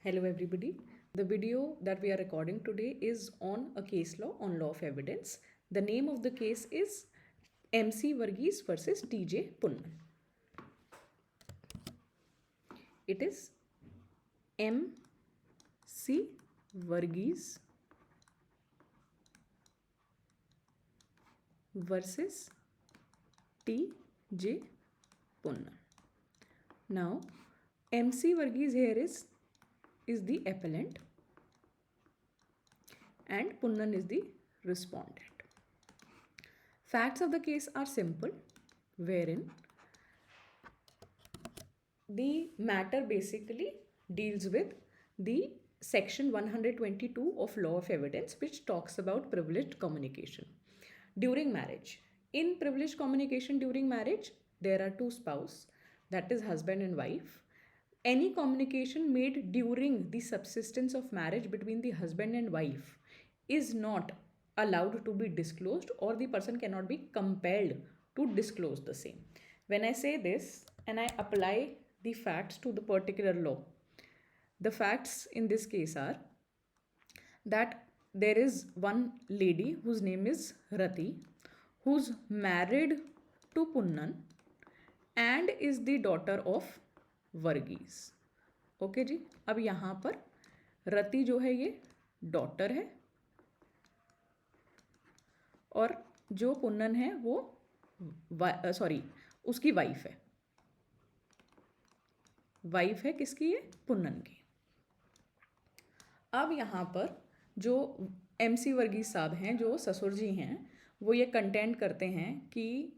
Hello, everybody. The video that we are recording today is on a case law on law of evidence. The name of the case is MC Varghese versus TJ Punnan. It is MC Varghese versus TJ Punnan. Now, MC Varghese here is the appellant and Punnan is the respondent. Facts of the case are simple, wherein the matter basically deals with the section 122 of law of evidence, which talks about privileged communication during marriage. In privileged communication during marriage, there are two spouses, that is husband and wife. Any communication made during the subsistence of marriage between the husband and wife is not allowed to be disclosed, or the person cannot be compelled to disclose the same. When I say this and I apply the facts to the particular law, the facts in this case are that there is one lady whose name is Rati, who's married to Punnan and is the daughter of Varghese. Okay ji, अब यहाँ पर रति जो है ये daughter है और जो पुन्नन है वो उसकी वाइफ है. वाइफ है किसकी? ये पुन्नन की. अब यहाँ पर जो MC वर्गीज साहब हैं, जो ससुर जी हैं, वो ये कंटेंट करते हैं कि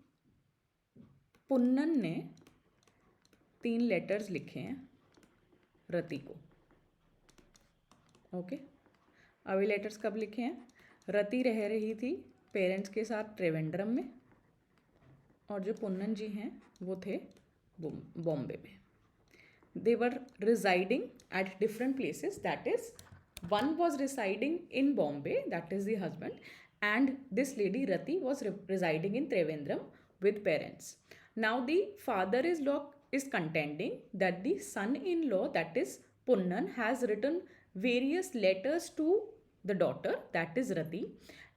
पुन्नन ने 3 लेटर्स लिखे हैं रति को. ओके, अब ये लेटर्स कब लिखे हैं? रति रह रही थी पेरेंट्स के साथ त्रिवेंद्रम में और जो पुन्नन जी हैं वो थे बॉम्बे में. They were residing at different places, that is one was residing in Bombay, that is the husband, and this lady Rati was residing in Trivandrum with parents. Now the father-in-law is contending that the son-in-law, that is Punnan, has written various letters to the daughter, that is Rati,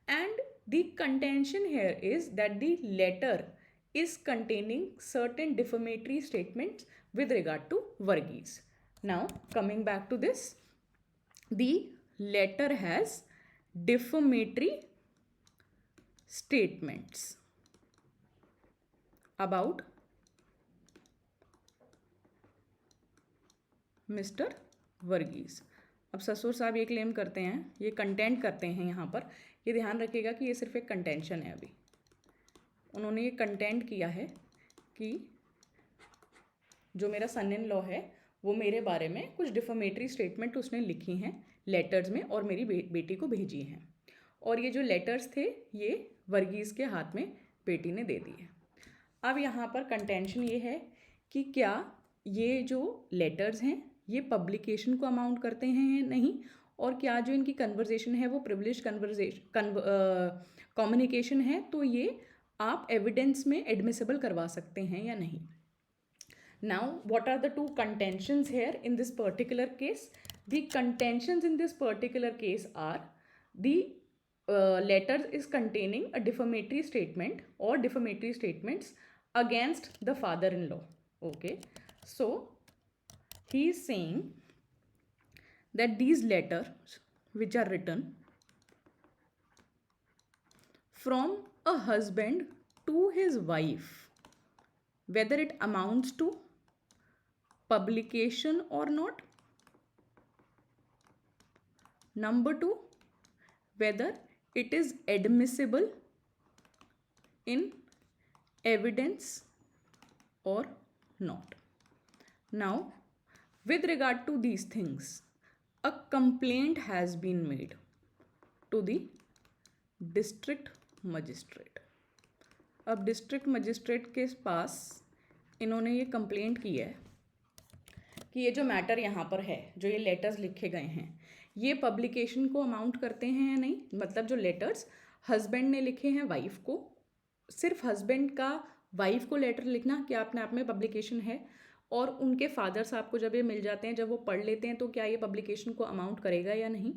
and the contention here is that the letter is containing certain defamatory statements with regard to Varghese. Now coming back to this, the letter has defamatory statements about mister Varghese. अब ससुर साहब ये claim करते हैं, ये content करते हैं यहाँ पर. ये ध्यान रखिएगा कि ये सिर्फ एक कंटेंशन है. अभी उन्होंने ये कंटेंट किया है कि जो मेरा सन इन लॉ है वो मेरे बारे में कुछ डिफमेटरी स्टेटमेंट उसने लिखी हैं लेटर्स में और मेरी बेटी को भेजी हैं, और ये जो लेटर्स थे ये वर्गीज़ के हाथ में बेटी ने दे दिए. अब यहाँ पर कंटेंशन ये है कि क्या ये जो लेटर्स हैं ये पब्लिकेशन को अमाउंट करते हैं या नहीं, और क्या जो इनकी कन्वर्जेशन है वो प्रिविलेज कम्युनिकेशन है, तो ये आप एविडेंस में एडमिसिबल करवा सकते हैं या नहीं. Now, what are the two contentions here in this particular case? The contentions in this particular case are the letter is containing a defamatory statement or defamatory statements against the father-in-law. Okay, so he is saying that these letters which are written from a husband to his wife, whether it amounts to publication or not. Number 2, whether it is admissible in evidence or not. Now, with regard to these things, a complaint has been made to the district magistrate. अब district magistrate के पास इन्होंने ये complaint की है कि ये जो matter यहाँ पर है, जो ये लेटर्स लिखे गए हैं, ये पब्लिकेशन को अमाउंट करते हैं या नहीं. मतलब जो लेटर्स हस्बैंड ने लिखे हैं वाइफ को, सिर्फ हस्बैंड का वाइफ को लेटर लिखना क्या अपने आप में पब्लिकेशन है, और उनके फादर साहब को जब ये मिल जाते हैं, जब वो पढ़ लेते हैं, तो क्या ये पब्लिकेशन को अमाउंट करेगा या नहीं।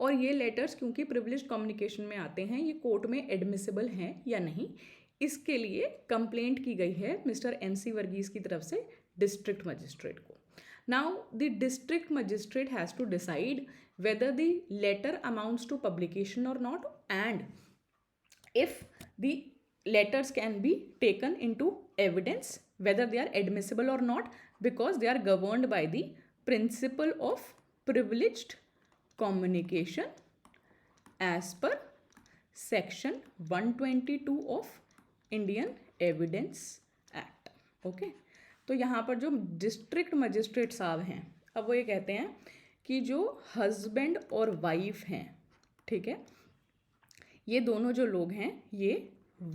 और ये लेटर्स क्योंकि प्रिविलेज्ड कम्युनिकेशन में आते हैं, ये कोर्ट में एडमिसिबल हैं या नहीं, इसके लिए कंप्लेंट की गई है मिस्टर NC वर्गीस की तरफ से डिस्ट्रिक्ट मजिस्ट्रेट को। Now the district magistrate has to decide whether the letter amounts to publication or not, and if the letters can be taken into evidence, whether they are admissible or not, because they are governed by the principle of privileged communication as per section 122 of Indian Evidence Act. Okay, तो यहाँ पर जो district magistrate साहब हैं, अब वो ये कहते हैं कि जो हस्बैंड और वाइफ हैं, ठीक है, ये दोनों जो लोग हैं ये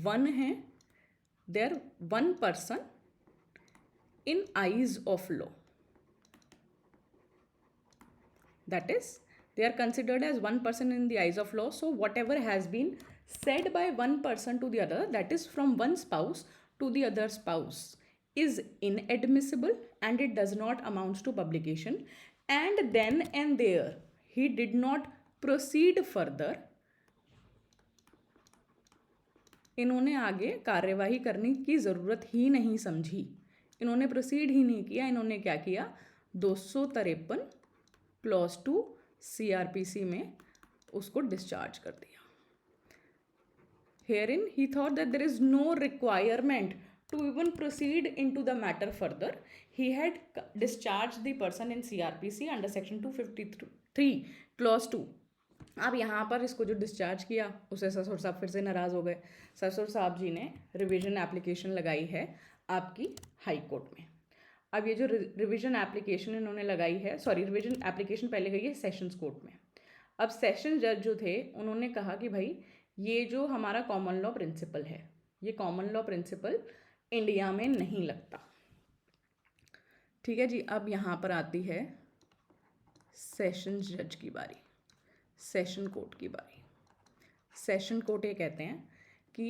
वन हैं, they are one person in eyes of law, that is they are considered as one person in the eyes of law. So whatever has been said by one person to the other, that is from one spouse to the other spouse, is inadmissible and it does not amount to publication. And then and there he did not proceed further. इन्होंने आगे कार्यवाही करने की ज़रूरत ही नहीं समझी, इन्होंने proceed ही नहीं किया। इन्होंने क्या किया, 253 क्लॉज 2 CRPC में उसको डिस्चार्ज कर दिया। Herein he thought that there is no requirement to even proceed into the matter further. He had discharged the person in CRPC under section 253 clause 2. अब यहाँ पर इसको जो डिस्चार्ज किया उसे ससुर साहब फिर से नाराज़ हो गए। ससुर साहब जी ने रिवीजन एप्लीकेशन लगाई है आपकी हाई कोर्ट में। अब ये जो रिवीजन एप्लीकेशन इन्होंने लगाई है, सॉरी रिवीजन एप्लीकेशन पहले गई है सेशंस कोर्ट में। अब सेशन जज जो थे उन्होंने कहा कि भाई ये जो हमारा कॉमन लॉ प्रिंसिपल है, ये कॉमन लॉ प्रिंसिपल इंडिया में नहीं लगता। ठीक है जी, अब यहाँ पर आती है सेशंस जज की बारी, सेशन कोर्ट की बारी। सेशन कोर्ट ये कहते हैं कि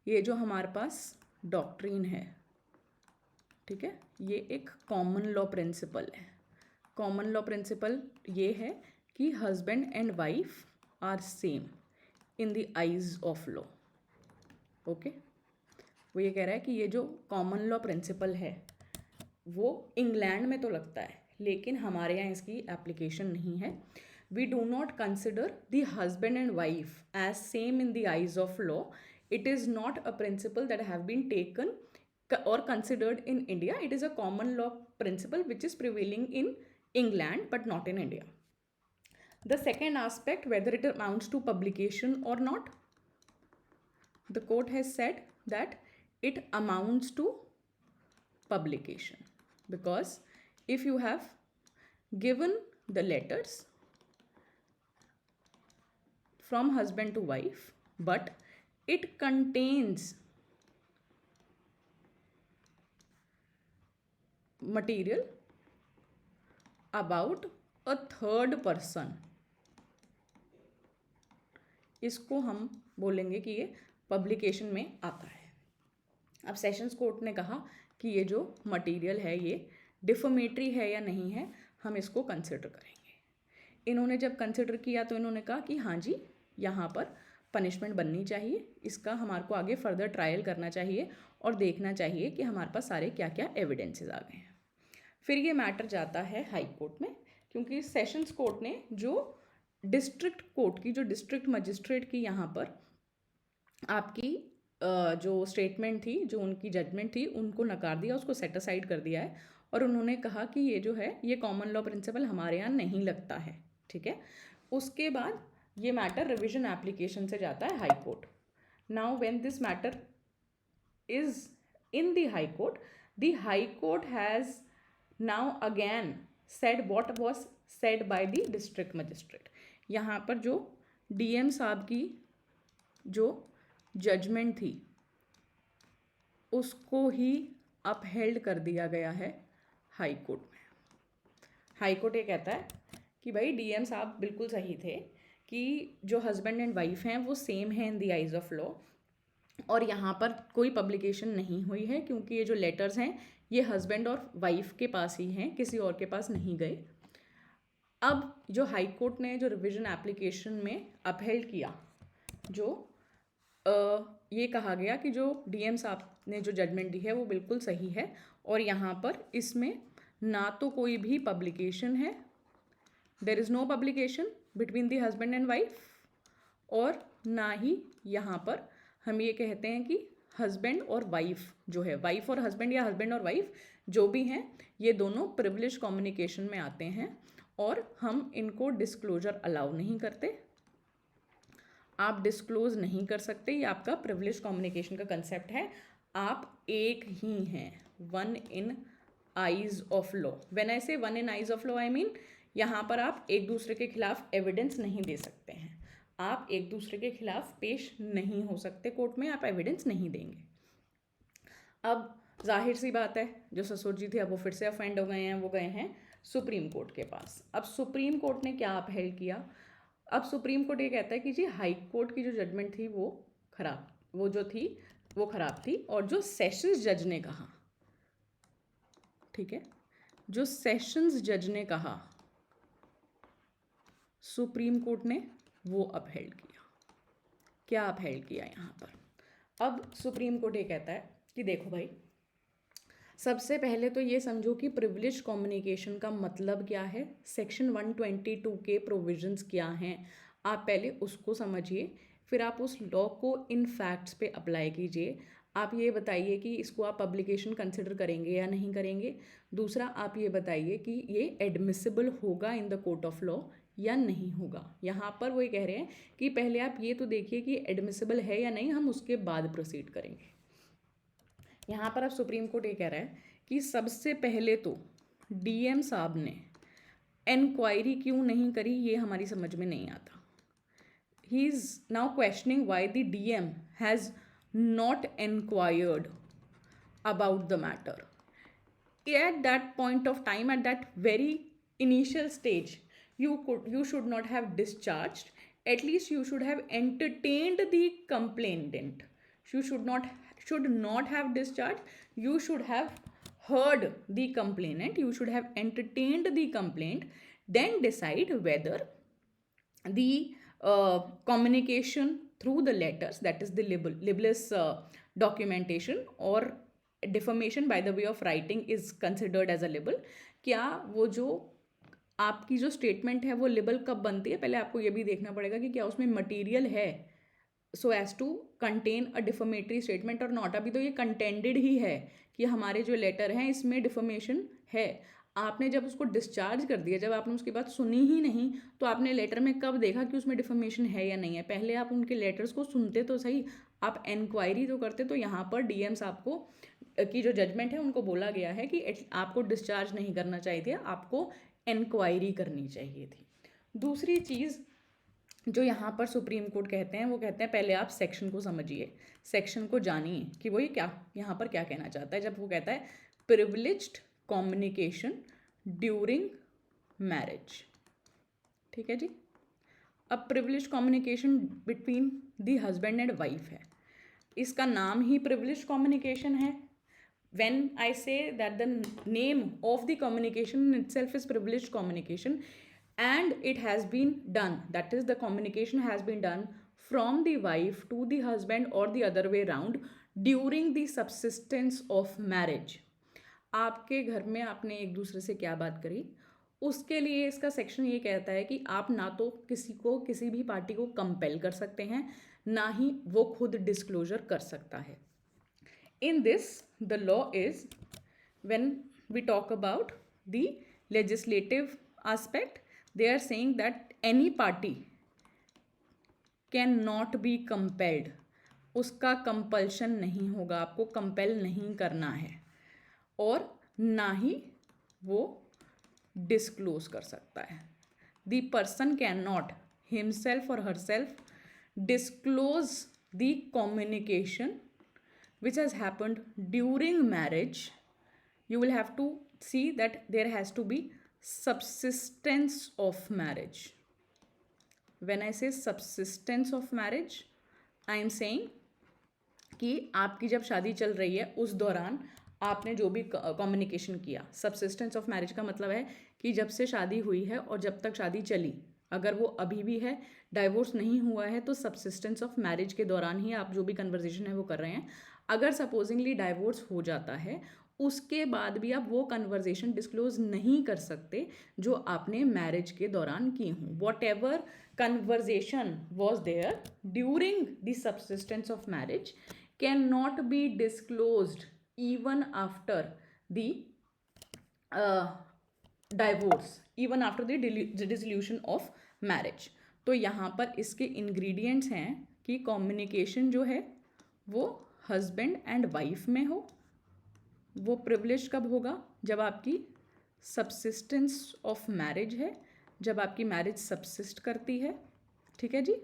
ये जो हमारे पास डॉक्ट्रिन है, ठीक है, ये एक कॉमन लॉ प्रिंसिपल है। कॉमन लॉ प्रिंसिपल ये है कि husband and wife are same in the eyes of law. Okay, वो ये कह रहा है कि ये जो कॉमन लॉ प्रिंसिपल है वो इंग्लैंड में तो लगता है लेकिन हमारे यहाँ इसकी एप्लीकेशन नहीं है। We do not consider the husband and wife as same in the eyes of law. It is not a principle that have been taken or considered in India. It is a common law principle which is prevailing in England but not in India. The second aspect, whether it amounts to publication or not, the court has said that it amounts to publication, because if you have given the letters from husband to wife but it contains material about a third person, इसको हम बोलेंगे कि ये publication में आता है। अब sessions court ने कहा कि ये जो मटेरियल है ये डिफमेटरी है या नहीं है, हम इसको कंसिडर करेंगे। इन्होंने जब कंसिडर किया तो इन्होंने कहा कि हाँ जी, यहाँ पर पनिशमेंट बननी चाहिए, इसका हमारे को आगे फर्दर ट्रायल करना चाहिए और देखना चाहिए कि हमारे पास सारे क्या क्या एविडेंसेस आ गए हैं। फिर ये मैटर जाता है हाई कोर्ट में, क्योंकि सेशंस कोर्ट ने जो डिस्ट्रिक्ट कोर्ट की, जो डिस्ट्रिक्ट मजिस्ट्रेट की यहाँ पर आपकी जो स्टेटमेंट थी, जो उनकी जजमेंट थी, उनको नकार दिया, उसको सेट असाइड कर दिया है और उन्होंने कहा कि ये जो है ये कॉमन लॉ प्रिंसिपल हमारे यहाँ नहीं लगता है। ठीक है, उसके बाद ये मैटर रिविजन एप्लीकेशन से जाता है high court. Now when this matter is in the high court has now again said what was said by the district magistrate. यहाँ पर जो DM साहब की जो जजमेंट थी उसको ही अपहेल्ड कर दिया गया है हाई कोर्ट में। हाई कोर्ट ये कहता है कि भाई DM साहब बिल्कुल सही थे कि जो हस्बैंड एंड वाइफ हैं वो सेम है इन द आइज ऑफ लॉ, और यहाँ पर कोई पब्लिकेशन नहीं हुई है क्योंकि ये जो लेटर्स हैं ये हस्बैंड और वाइफ के पास ही हैं, किसी और के पास नहीं गए। अब जो हाई कोर्ट ने जो रिवीजन एप्लीकेशन में अपहेल्ड किया, जो ये कहा गया कि जो डीएम साहब ने जो जजमेंट दी है वो बिल्कुल सही है, और यहाँ पर इसमें ना तो कोई भी पब्लिकेशन है, there is no publication between the husband and wife, और ना ही यहाँ पर हम ये कहते हैं कि हस्बैंड और वाइफ जो है, वाइफ और हस्बैंड या हस्बैंड और वाइफ जो भी हैं, ये दोनों प्रिविलेज कम्युनिकेशन में आते हैं और हम इनको डिस्क्लोजर अलाउ नहीं करते। आप डिस्क्लोज नहीं कर सकते, ये आपका प्रिविलेज कम्युनिकेशन का कंसेप्ट है। आप एक ही हैं, one in eyes of law. When I say one in eyes of law I mean यहाँ पर आप एक दूसरे के खिलाफ एविडेंस नहीं दे सकते हैं, आप एक दूसरे के खिलाफ पेश नहीं हो सकते कोर्ट में, आप एविडेंस नहीं देंगे। अब जाहिर सी बात है, जो ससुर जी थे अब वो फिर से अफेंड हो गए हैं, वो गए हैं सुप्रीम कोर्ट के पास। अब सुप्रीम कोर्ट ने क्या अपहेल्ड किया? अब सुप्रीम कोर्ट ये कहता है कि जी हाई कोर्ट की जो जजमेंट थी वो खराब, वो जो थी वो खराब थी, और जो सेशंस जज ने कहा, ठीक है, जो सेशंस जज ने कहा सुप्रीम कोर्ट ने वो अपहेल्ड किया। क्या अपहेल्ड किया यहाँ पर? अब सुप्रीम कोर्ट ये कहता है कि देखो भाई, सबसे पहले तो ये समझो कि प्रिविलेज कम्युनिकेशन का मतलब क्या है, सेक्शन 122 के प्रोविजंस क्या हैं, आप पहले उसको समझिए, फिर आप उस लॉ को इन फैक्ट्स पे अप्लाई कीजिए। आप ये बताइए कि इसको आप पब्लिकेशन कंसिडर करेंगे या नहीं करेंगे। दूसरा, आप ये बताइए कि ये एडमिसिबल होगा in the court of law या नहीं होगा। यहाँ पर वो ये कह रहे हैं कि पहले आप ये तो देखिए कि एडमिसिबल है या नहीं, हम उसके बाद प्रोसीड करेंगे। यहाँ पर अब सुप्रीम कोर्ट ये कह रहा है कि सबसे पहले तो डीएम साहब ने इंक्वायरी क्यों नहीं करी, ये हमारी समझ में नहीं आता। He is now questioning why the DM has not inquired about the matter. At that point of time, at that very initial stage, you should not have discharged. At least you should have entertained the complainant. You should not have discharged. You should have heard the complainant. You should have entertained the complaint. Then decide whether the communication through the letters, that is the libellous documentation or defamation by the way of writing is considered as a libel. क्या वो जो आपकी जो statement है वो label कब बनती है? पहले आपको ये भी देखना पड़ेगा कि क्या उसमें मटेरियल है so as to contain a defamatory statement और नॉट। अभी तो ये कंटेंडेड ही है कि हमारे जो लेटर हैं इसमें डिफॉर्मेशन है। आपने जब उसको डिस्चार्ज कर दिया, जब आपने उसकी बात सुनी ही नहीं, तो आपने लेटर में कब देखा कि उसमें डिफॉर्मेशन है या नहीं है? पहले आप उनके लेटर्स को सुनते तो सही, आप इंक्वायरी तो करते। तो यहाँ पर डीएम साहब को की जो जजमेंट है उनको बोला गया है कि आपको डिस्चार्ज नहीं करना चाहिए था, आपको इंक्वायरी करनी चाहिए थी। दूसरी चीज़ जो यहाँ पर सुप्रीम कोर्ट कहते हैं, वो कहते हैं पहले आप सेक्शन को समझिए, सेक्शन को जानिए कि वो ये क्या यहाँ पर क्या कहना चाहता है। जब वो कहता है प्रिविलेज्ड कम्युनिकेशन ड्यूरिंग मैरिज, ठीक है जी। अब privileged communication between the husband and wife है, इसका नाम ही प्रिविलेज्ड कम्युनिकेशन है। When I say that the name of the communication in itself is privileged communication, and it has been done, that is the communication has been done from the wife to the husband or the other way around during the subsistence of marriage. आपके घर में आपने एक दूसरे से क्या बात करी, उसके लिए इसका सेक्शन ये कहता है कि आप ना तो किसी को, किसी भी पार्टी को कंपेल कर सकते हैं, ना ही वो खुद डिस्क्लोजर कर सकता है। In this, the law is, when we talk about the legislative aspect, they are saying that any party cannot be compelled. उसका कंपल्शन नहीं होगा, आपको कंपेल नहीं करना है, और ना ही वो डिस्क्लोज कर सकता है। The person cannot himself or herself disclose the communication which has happened during marriage. You will have to see that there has to be subsistence of marriage. When I say subsistence of marriage, I am saying कि आपकी जब शादी चल रही है उस दौरान आपने जो भी कम्युनिकेशन किया। सबसिस्टेंस ऑफ मैरिज का मतलब है कि जब से शादी हुई है और जब तक शादी चली, अगर वो अभी भी है, डाइवोर्स नहीं हुआ है, तो सबसिस्टेंस ऑफ मैरिज के दौरान ही आप जो भी कन्वर्जेशन है वो कर रहे हैं। अगर सपोजिंगली डाइवोर्स हो जाता है, उसके बाद भी आप वो कन्वर्जेशन डिस्क्लोज नहीं कर सकते जो आपने मैरिज के दौरान की हों। Whatever conversation was there during the subsistence of marriage can not be disclosed even after the divorce, even after the dissolution of marriage। तो यहाँ पर इसके इंग्रेडिएंट्स हैं कि कम्युनिकेशन जो है वो हस्बैंड एंड वाइफ में हो। वो प्रिविलेज कब होगा? जब आपकी सबसिस्टेंस ऑफ मैरिज है, जब आपकी मैरिज सबसिस्ट करती है, ठीक है जी।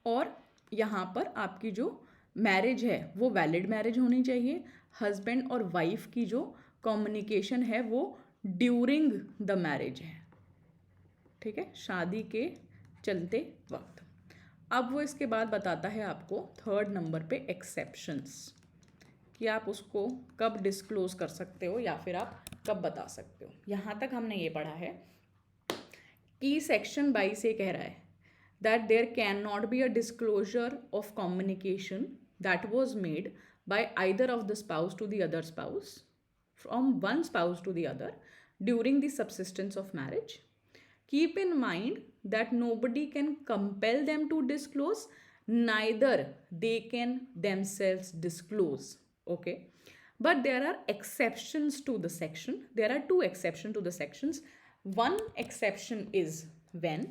और यहाँ पर आपकी जो मैरिज है वो वैलिड मैरिज होनी चाहिए। हस्बैंड और वाइफ की जो कम्युनिकेशन है वो ड्यूरिंग द मैरिज है, ठीक है, शादी के चलते वक्त। अब वो इसके बाद बताता है आपको थर्ड नंबर पे एक्सेप्शंस, कि आप उसको कब डिस्क्लोज कर सकते हो या फिर आप कब बता सकते हो। यहाँ तक हमने ये पढ़ा है कि सेक्शन 22 ये कह रहा है that there cannot be a disclosure of communication that was made by either of the spouse to the other spouse, from one spouse to the other, during the subsistence of marriage. Keep in mind that nobody can compel them to disclose, neither they can themselves disclose. Okay, but there are exceptions to the section. There are two exceptions to the sections. One exception is when,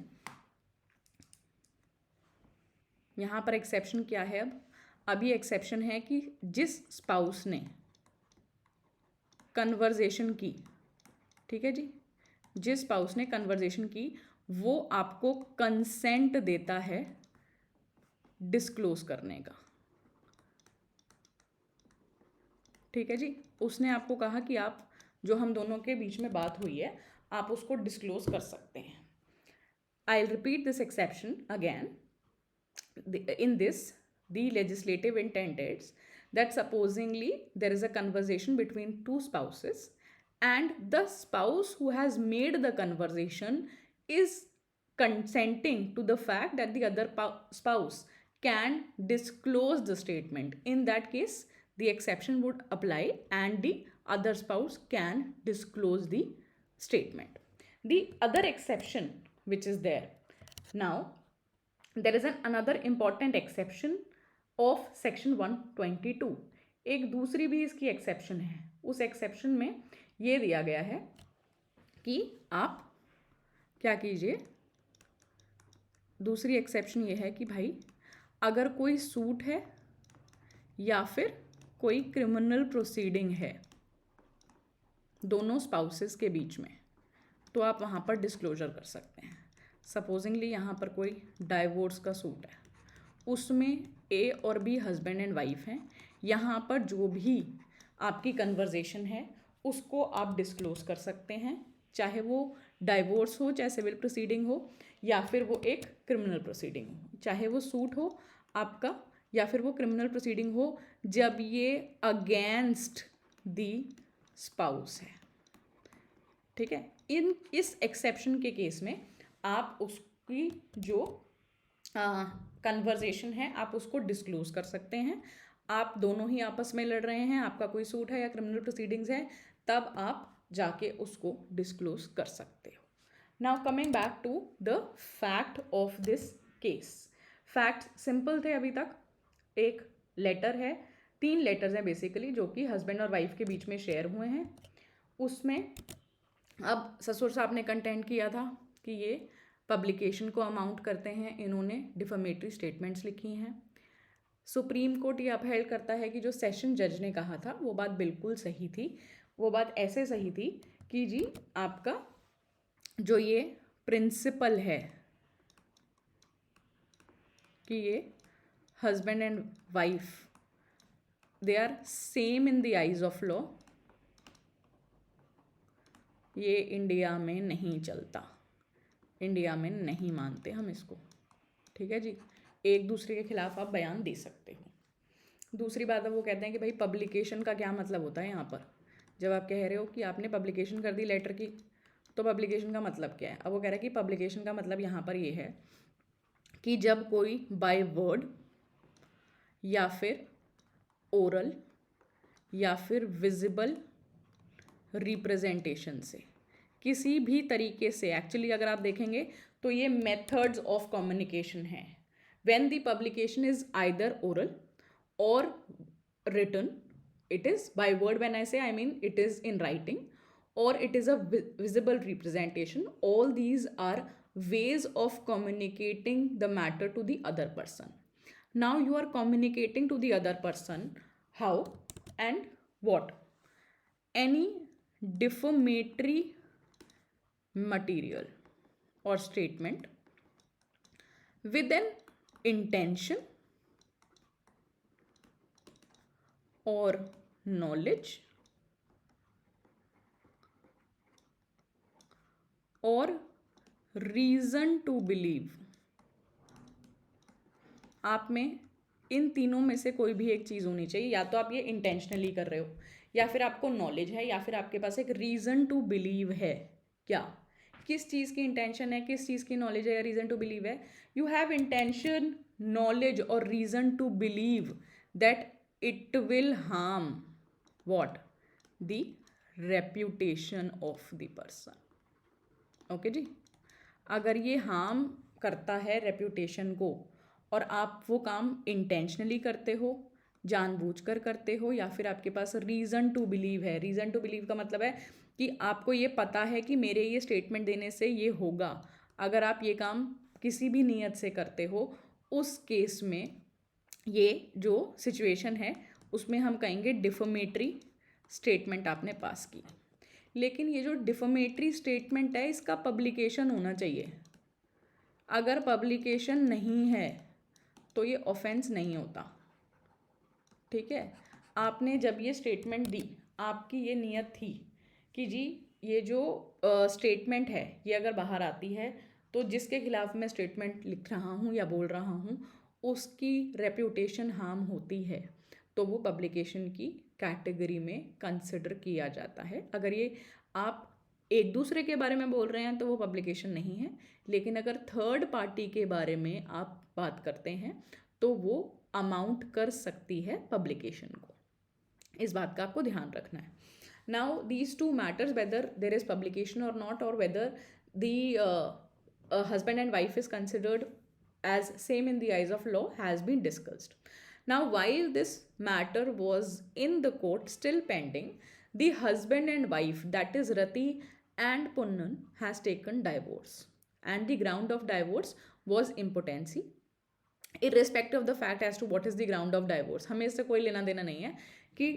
यहाँ पर exception क्या है? अब ये exception है कि जिस spouse ने कन्वर्जेशन की, ठीक है जी, जिस स्पाउस ने कन्वर्जेशन की वो आपको कंसेंट देता है डिस्क्लोज करने का, ठीक है जी। उसने आपको कहा कि आप जो हम दोनों के बीच में बात हुई है आप उसको डिस्क्लोज कर सकते हैं। I will repeat this exception again. In this, the legislative intent is that supposingly there is a conversation between two spouses and the spouse who has made the conversation is consenting to the fact that the other spouse can disclose the statement. In that case, the exception would apply and the other spouse can disclose the statement. The other exception which is there now, there is another important exception of section 122। एक दूसरी भी इसकी exception है। उस exception में ये दिया गया है कि आप क्या कीजिए, दूसरी एक्सेप्शन ये है कि भाई अगर कोई सूट है या फिर कोई क्रिमिनल प्रोसीडिंग है दोनों स्पाउसेस के बीच में, तो आप वहाँ पर डिस्क्लोजर कर सकते हैं। सपोजिंगली यहाँ पर कोई डाइवोर्स का सूट है, उसमें ए और बी हस्बैंड एंड वाइफ हैं। यहाँ पर जो भी आपकी कन्वर्जेशन है उसको आप डिस्क्लोज कर सकते हैं, चाहे वो डाइवोर्स हो, चाहे सिविल प्रोसीडिंग हो, या फिर वो एक क्रिमिनल प्रोसीडिंग हो, चाहे वो सूट हो आपका या फिर वो क्रिमिनल प्रोसीडिंग हो, जब ये अगेंस्ट दी स्पाउस है, ठीक है। इस एक्सेप्शन के केस में आप उसकी जो कन्वर्जेशन है आप उसको डिस्क्लोज कर सकते हैं। आप दोनों ही आपस में लड़ रहे हैं, आपका कोई सूट है या क्रिमिनल प्रोसीडिंग्स है, तब आप जाके उसको डिस्क्लोज कर सकते हो। Now coming back to the fact of this case. Fact simple थे अभी तक। एक लेटर है, 3 लेटर्स हैं बेसिकली जो कि हस्बैंड और वाइफ के बीच में शेयर हुए हैं। उसमें अब ससुर साहब ने कंटेंट किया था कि ये पब्लिकेशन को अमाउंट करते हैं, इन्होंने डिफेमेटरी स्टेटमेंट्स लिखी हैं। सुप्रीम कोर्ट ये अपहेल्ड करता है कि जो सेशन जज ने कहा था वो बात बिल्कुल सही थी। वो बात ऐसे सही थी कि जी आपका जो ये प्रिंसिपल है कि ये husband and wife they are same in the eyes of law, ये इंडिया में नहीं चलता, इंडिया में नहीं मानते हम इसको, ठीक है जी। एक दूसरे के खिलाफ आप बयान दे सकते हो। दूसरी बात है वो कहते हैं कि भाई पब्लिकेशन का क्या मतलब होता है यहाँ पर। जब आप कह रहे हो कि आपने पब्लिकेशन कर दी लेटर की, तो पब्लिकेशन का मतलब क्या है। अब वो कह रहा है कि पब्लिकेशन का मतलब यहाँ पर ये है कि जब कोई बाय वर्ड या फिर ओरल या फिर विजिबल रिप्रेजेंटेशन से किसी भी तरीके से, एक्चुअली अगर आप देखेंगे तो ये मेथड्स ऑफ कम्युनिकेशन है। When the publication is either oral और written, it is by word. When I say, I mean it is in writing, or it is a visible representation. All these are ways of communicating the matter to the other person. Now you are communicating to the other person how and what. Any defamatory material or statement with an intention or knowledge or reason to believe. आप में इन तीनों में से कोई भी एक चीज़ होनी चाहिए। या तो आप ये इंटेंशनली कर रहे हो, या फिर आपको नॉलेज है, या फिर आपके पास एक रीज़न टू बिलीव है। क्या, किस चीज़ की इंटेंशन है, किस चीज़ की नॉलेज है या रीज़न टू बिलीव है। यू हैव इंटेंशन, नॉलेज और reason to believe that it will harm what, the reputation of the person. Okay ji, अगर ये हार्म करता है रेप्यूटेशन को और आप वो काम इंटेंशनली करते हो, जानबूझकर करते हो, या फिर आपके पास रीज़न टू बिलीव है। रीज़न टू बिलीव का मतलब है कि आपको ये पता है कि मेरे ये स्टेटमेंट देने से ये होगा। अगर आप ये काम किसी भी नीयत से करते हो, उस केस में ये जो सिचुएशन है उसमें हम कहेंगे डिफमेटरी स्टेटमेंट आपने पास की। लेकिन ये जो डिफमेटरी स्टेटमेंट है इसका पब्लिकेशन होना चाहिए। अगर पब्लिकेशन नहीं है तो ये ऑफेंस नहीं होता। ठीक है, आपने जब ये स्टेटमेंट दी, आपकी ये नियत थी कि जी ये जो स्टेटमेंट है ये अगर बाहर आती है तो जिसके खिलाफ मैं स्टेटमेंट लिख रहा हूँ या बोल रहा हूँ उसकी रेप्यूटेशन हार्म होती है, तो वो पब्लिकेशन की कैटेगरी में कंसिडर किया जाता है। अगर ये आप एक दूसरे के बारे में बोल रहे हैं तो वो पब्लिकेशन नहीं है, लेकिन अगर थर्ड पार्टी के बारे में आप बात करते हैं तो वो अमाउंट कर सकती है पब्लिकेशन को। इस बात का आपको ध्यान रखना है। Now these two matters, whether there is publication और नॉट, और whether the husband and wife is considered as same in the eyes of law, has been discussed. Now, while this matter was in the court still pending, the husband and wife, that is Rati and Punnan, has taken divorce, and the ground of divorce was impotency. Irrespective of the fact as to what is the ground of divorce, हमें इससे कोई लेना देना नहीं है कि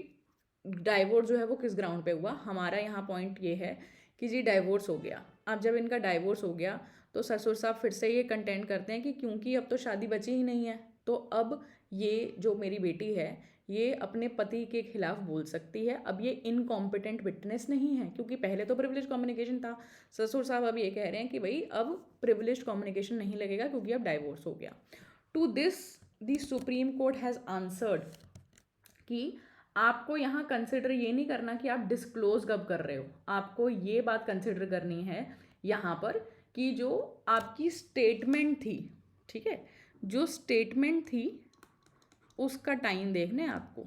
divorce जो है वो किस ग्राउंड पे हुआ। हमारा यहाँ पॉइंट ये है कि जी डाइवोर्स हो गया। अब जब इनका डाइवोर्स हो गया तो ससुर साहब फिर से ये कंटेंट करते हैं कि क्योंकि अब तो शादी बची ही नहीं है, तो अब ये जो मेरी बेटी है ये अपने पति के खिलाफ बोल सकती है। अब ये इनकॉम्पिटेंट विटनेस नहीं है, क्योंकि पहले तो प्रिविलेज कम्युनिकेशन था। ससुर साहब अब ये कह रहे हैं कि भाई अब प्रिविलेज कम्युनिकेशन नहीं लगेगा क्योंकि अब डाइवोर्स हो गया। To this the supreme court has answered कि आपको यहाँ कंसिडर ये नहीं करना कि आप डिस्क्लोज कब कर रहे हो, आपको ये बात कंसिडर करनी है यहाँ पर कि जो आपकी स्टेटमेंट थी, ठीक है, जो स्टेटमेंट थी उसका टाइम देखना है आपको।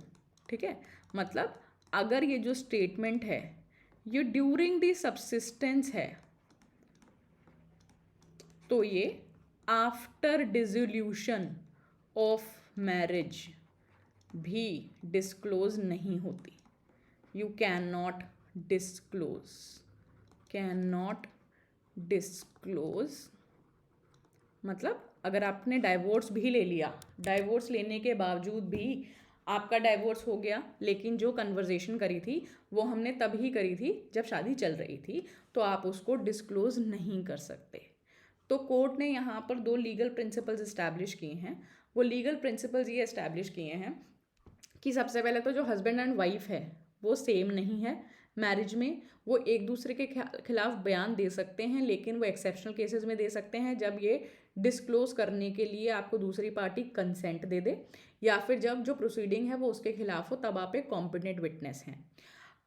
ठीक है, मतलब अगर ये जो स्टेटमेंट है ये ड्यूरिंग द सब्सिस्टेंस है तो ये आफ्टर डिसोल्यूशन ऑफ मैरिज भी डिस्क्लोज नहीं होती। You can not disclose, can not disclose मतलब अगर आपने डाइवोर्स भी ले लिया, डाइवोर्स लेने के बावजूद भी आपका डाइवोर्स हो गया, लेकिन जो कन्वर्जेशन करी थी वो हमने तभी करी थी जब शादी चल रही थी, तो आप उसको डिस्क्लोज नहीं कर सकते। तो कोर्ट ने यहाँ पर दो लीगल प्रिंसिपल्स इस्टेब्लिश किए हैं। वो लीगल प्रिंसिपल्स ये इस्टेब्लिश किए हैं कि सबसे पहले तो जो हस्बैंड एंड वाइफ है वो सेम नहीं है मैरिज में। वो एक दूसरे के खिलाफ बयान दे सकते हैं, लेकिन वो एक्सेप्शनल केसेस में दे सकते हैं जब ये डिस्क्लोज करने के लिए आपको दूसरी पार्टी कंसेंट दे दे, या फिर जब जो प्रोसीडिंग है वो उसके खिलाफ हो तब आप एक कॉम्पिटेंट विटनेस हैं।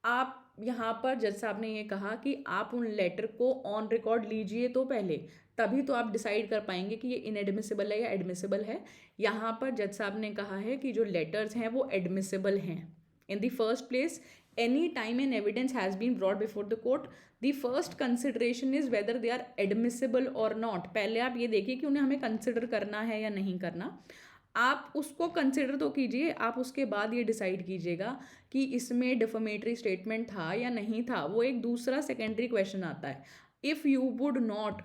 आप यहाँ पर जज साहब ने ये कहा कि आप उन लेटर को ऑन रिकॉर्ड लीजिए तो पहले, तभी तो आप डिसाइड कर पाएंगे कि ये इनएडमिसिबल है या एडमिसिबल है। यहाँ पर जज साहब ने कहा है कि जो लेटर्स हैं वो एडमिसिबल हैं। In the first place, any time an evidence has been brought before the court, the first consideration is whether they are admissible और नॉट। पहले आप ये देखिए कि उन्हें हमें कंसिडर करना है या नहीं करना। आप उसको कंसिडर तो कीजिए, आप उसके बाद ये डिसाइड कीजिएगा कि इसमें डिफमेटरी स्टेटमेंट था या नहीं था। वो एक दूसरा सेकेंडरी क्वेश्चन आता है। If you would not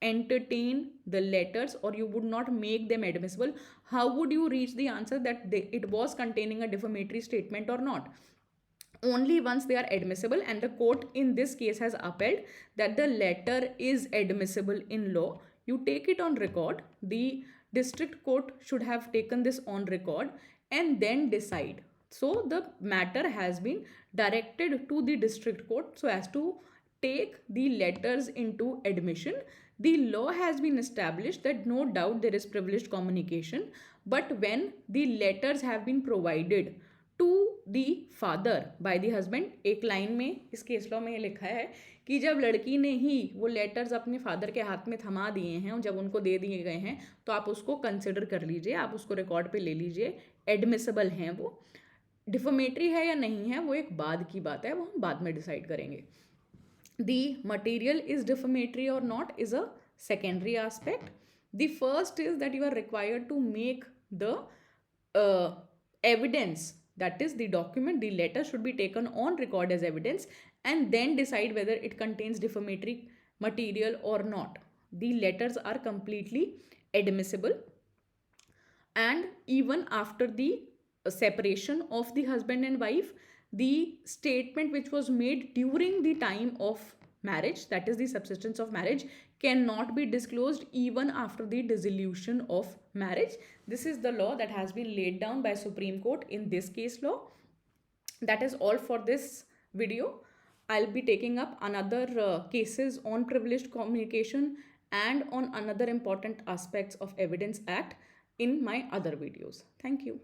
entertain the letters or you would not make them admissible, how would you reach the answer that it was containing a defamatory statement or not? Only once they are admissible, and the court in this case has upheld that the letter is admissible in law. You take it on record. The district court should have taken this on record and then decide. So the matter has been directed to the district court so as to take the letters into admission. The law has been established that no doubt there is privileged communication, but when the letters have been provided to the father by the husband, एक line में इस case law में ये लिखा है कि जब लड़की ने ही वो लेटर्स अपने फादर के हाथ में थमा दिए हैं और जब उनको दे दिए गए हैं तो आप उसको कंसिडर कर लीजिए, आप उसको रिकॉर्ड पे ले लीजिए, एडमिसिबल हैं वो। डिफमेटरी है या नहीं है वो एक बाद की बात है, वो हम बाद में डिसाइड करेंगे। दी मटीरियल इज डिफमेटरी और not is a secondary aspect. The first is that you are required to make the evidence, that is the document, the letter should be taken on record as evidence and then decide whether it contains defamatory material or not. The letters are completely admissible, and even after the separation of the husband and wife, the statement which was made during the time of marriage, that is the subsistence of marriage, cannot be disclosed even after the dissolution of marriage. This is the law that has been laid down by Supreme Court in this case law. That is all for this video. I'll be taking up another cases on privileged communication and on another important aspects of Evidence Act in my other videos. Thank you.